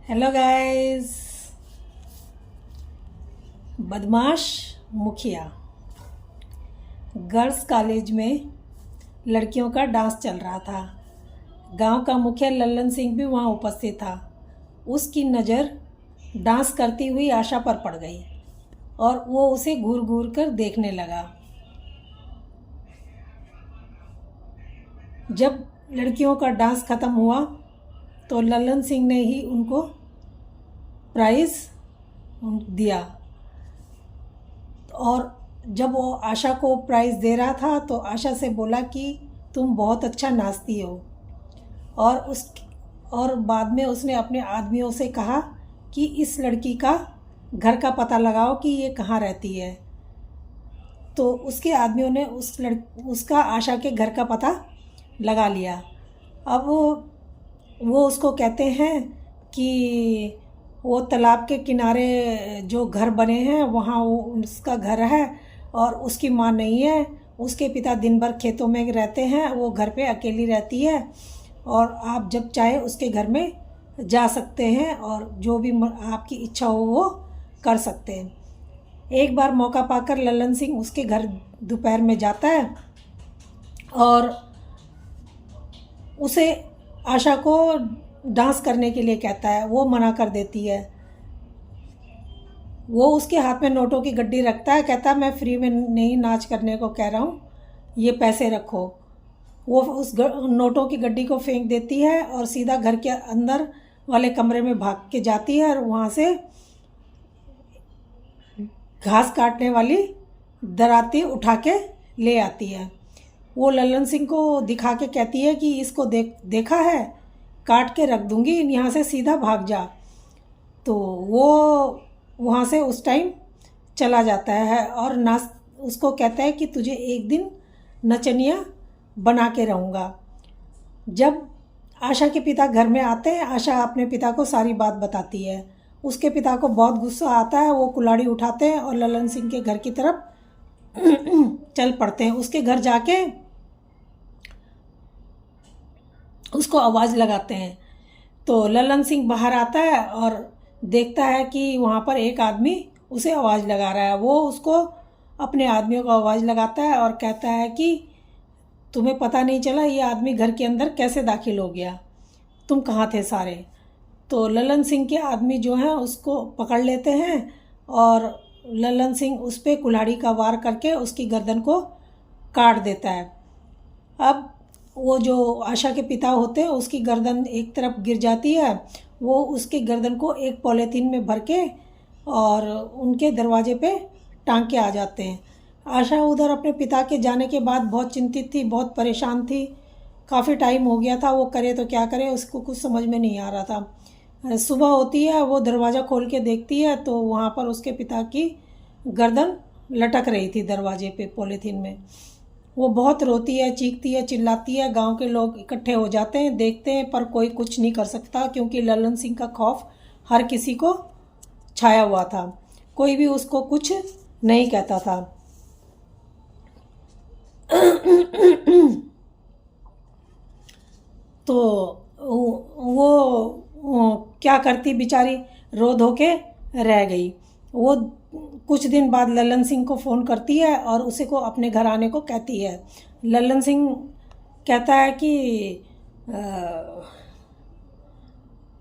Hello guys. बदमाश मुखिया। Girls college में लड़कियों का डांस चल रहा था। गांव का मुखिया लल्लन सिंह भी वहां उपस्थित था। उसकी नज़र डांस करती हुई आशा पर पड़ गई और वो उसे घूर घूर कर देखने लगा। जब लड़कियों का डांस खत्म हुआ तो लल्लन सिंह ने ही उनको प्राइज़ दिया। और जब वो आशा को प्राइज़ दे रहा था तो आशा से बोला कि तुम बहुत अच्छा नाचती हो। और बाद में उसने अपने आदमियों से कहा कि इस लड़की का घर का पता लगाओ कि ये कहाँ रहती है। तो उसके आदमियों ने उसका आशा के घर का पता लगा लिया। अब वो उसको कहते हैं कि वो तालाब के किनारे जो घर बने हैं वहाँ वो उसका घर है और उसकी माँ नहीं है। उसके पिता दिन भर खेतों में रहते हैं, वो घर पे अकेली रहती है और आप जब चाहे उसके घर में जा सकते हैं और जो भी आपकी इच्छा हो वो कर सकते हैं। एक बार मौका पाकर लल्लन सिंह उसके घर दोपहर में जाता है और उसे आशा को डांस करने के लिए कहता है। वो मना कर देती है। वो उसके हाथ में नोटों की गड्डी रखता है, कहता है मैं फ्री में नहीं नाच करने को कह रहा हूँ, ये पैसे रखो। वो उस नोटों की गड्डी को फेंक देती है और सीधा घर के अंदर वाले कमरे में भाग के जाती है और वहाँ से घास काटने वाली दराती उठा के ले आती है। वो लल्लन सिंह को दिखा के कहती है कि इसको देखा है, काट के रख दूंगी, यहाँ से सीधा भाग जा। तो वो वहाँ से उस टाइम चला जाता है और नाच उसको कहता है कि तुझे एक दिन नचनिया बना के रहूँगा। जब आशा के पिता घर में आते हैं, आशा अपने पिता को सारी बात बताती है। उसके पिता को बहुत गुस्सा आता है। वो कुल्हाड़ी उठाते हैं और लल्लन सिंह के घर की तरफ चल पड़ते हैं। उसके घर जाके उसको आवाज़ लगाते हैं। तो लल्लन सिंह बाहर आता है और देखता है कि वहाँ पर एक आदमी उसे आवाज़ लगा रहा है। वो उसको अपने आदमियों को आवाज़ लगाता है और कहता है कि तुम्हें पता नहीं चला ये आदमी घर के अंदर कैसे दाखिल हो गया, तुम कहाँ थे सारे। तो लल्लन सिंह के आदमी जो हैं उसको पकड़ लेते हैं और लल्लन सिंह उस पर कुल्हाड़ी का वार करके उसकी गर्दन को काट देता है। अब वो जो आशा के पिता होते हैं उसकी गर्दन एक तरफ गिर जाती है। वो उसकी गर्दन को एक पॉलीथीन में भर के और उनके दरवाजे पे टांग के आ जाते हैं। आशा उधर अपने पिता के जाने के बाद बहुत चिंतित थी, बहुत परेशान थी। काफ़ी टाइम हो गया था, वो करे तो क्या करे, उसको कुछ समझ में नहीं आ रहा था। सुबह होती है, वो दरवाज़ा खोल के देखती है तो वहाँ पर उसके पिता की गर्दन लटक रही थी दरवाजे पे पॉलीथीन में। वो बहुत रोती है, चीखती है, चिल्लाती है। गांव के लोग इकट्ठे हो जाते हैं, देखते हैं, पर कोई कुछ नहीं कर सकता क्योंकि लल्लन सिंह का खौफ हर किसी को छाया हुआ था। कोई भी उसको कुछ नहीं कहता था। तो वो क्या करती बेचारी, रो धो के रह गई। वो कुछ दिन बाद लल्लन सिंह को फ़ोन करती है और उसे को अपने घर आने को कहती है। लल्लन सिंह कहता है कि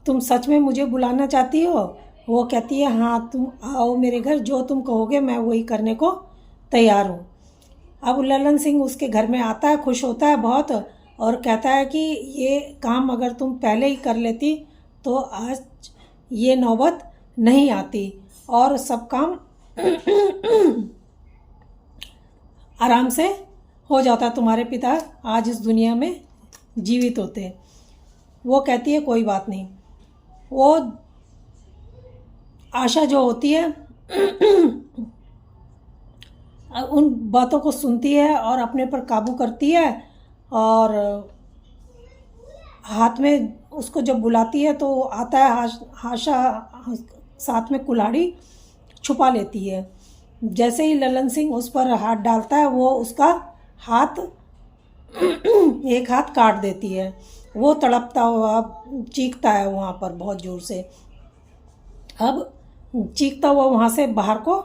तुम सच में मुझे बुलाना चाहती हो। वो कहती है हाँ, तुम आओ मेरे घर, जो तुम कहोगे मैं वही करने को तैयार हूँ। अब लल्लन सिंह उसके घर में आता है, खुश होता है बहुत और कहता है कि ये काम अगर तुम पहले ही कर लेती तो आज ये नौबत नहीं आती और सब काम आराम से हो जाता, तुम्हारे पिता आज इस दुनिया में जीवित होते। वो कहती है कोई बात नहीं। वो आशा जो होती है उन बातों को सुनती है और अपने पर काबू करती है और हाथ में उसको जब बुलाती है तो आता है। आशा साथ में कुल्हाड़ी छुपा लेती है। जैसे ही लल्लन सिंह उस पर हाथ डालता है वो उसका हाथ एक हाथ काट देती है। वो तड़पता हुआ चीखता है वहाँ पर बहुत ज़ोर से। अब चीखता हुआ वहाँ से बाहर को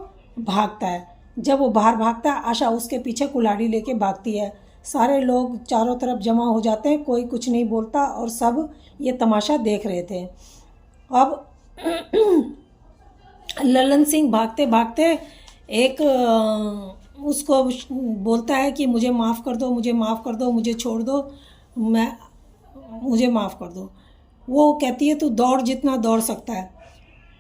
भागता है। जब वो बाहर भागता है, आशा उसके पीछे कुल्हाड़ी लेके भागती है। सारे लोग चारों तरफ जमा हो जाते हैं, कोई कुछ नहीं बोलता और सब ये तमाशा देख रहे थे। अब ललन सिंह भागते भागते एक उसको बोलता है कि मुझे माफ़ कर दो, मुझे माफ़ कर दो, मुझे छोड़ दो, मुझे माफ़ कर दो। वो कहती है तू दौड़ जितना दौड़ सकता है।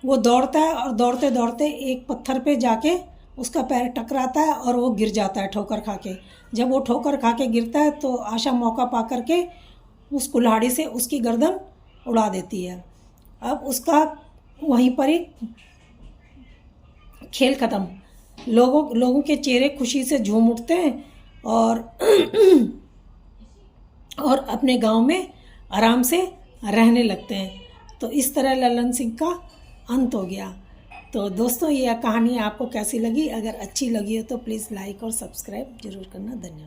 वो दौड़ता है और दौड़ते दौड़ते एक पत्थर पे जाके उसका पैर टकराता है और वो गिर जाता है ठोकर खा के। जब वो ठोकर खा के गिरता है तो आशा मौका पा करके उस कुल्हाड़ी से उसकी गर्दन उड़ा देती है। अब उसका वहीं पर ही खेल ख़त्म। लोगों के चेहरे खुशी से झूम उठते हैं और और अपने गांव में आराम से रहने लगते हैं। तो इस तरह ललन सिंह का अंत हो गया। तो दोस्तों, ये कहानी आपको कैसी लगी? अगर अच्छी लगी हो तो प्लीज़ लाइक और सब्सक्राइब जरूर करना। धन्यवाद।